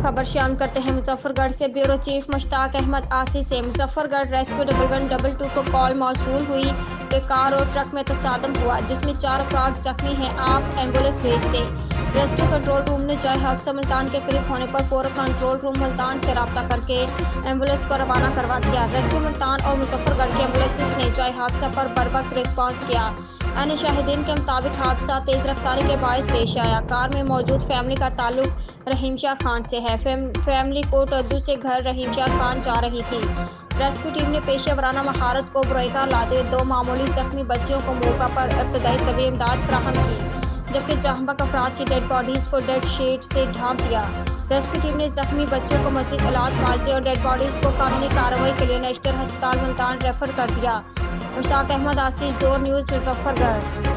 खबर शामिल करते हैं मुजफ्फरगढ़ से। ब्यूरो चीफ मुश्ताक अहमद आसी से। मुजफ्फरगढ़ रेस्क्यू 1112 को कॉल मौसूल हुई कि कार और ट्रक में तसादम हुआ जिसमें 4 अफराद जख्मी हैं, आप एम्बुलेंस भेज दें। रेस्क्यू कंट्रोल रूम ने जाए हादसा मुल्तान के करीब होने पर फौरन कंट्रोल रूम मुल्तान से रब्ता करके एम्बुलेंस को रवाना करवा दिया। रेस्क्यू मुल्तान और मुजफ्फरगढ़ की एम्बुलेंस ने जाए हादसा पर बरवक्त रिस्पांस किया। अन्य शाहिदीन के मुताबिक हादसा तेज रफ्तारी के बायस पेश आया। कार में मौजूद फैमिली का ताल्लुक रहीमशाह खान से है। फैमिली कोट अद्दू से घर रहीमशाह खान जा रही थी। रेस्क्यू टीम ने पेशेवराना महारत को बरोएकार लाते हुए 2 मामूली जख्मी बच्चियों को मौका पर इब्तदाई तबी इमदाद फराहम की, जबकि जहांबक अफराद की डेड बॉडीज को डेड शीट से ढांप दिया। रेस्क्यू टीम ने जख्मी बच्चों को मजीद इलाज मुआवजे और डेड बॉडीज को कानूनी कार्रवाई के लिए नेशनल अस्पताल मुल्तान रेफर कर दिया। मुश्ताक अहमद आसी, जोर न्यूज़, मुजफ्फरगढ़।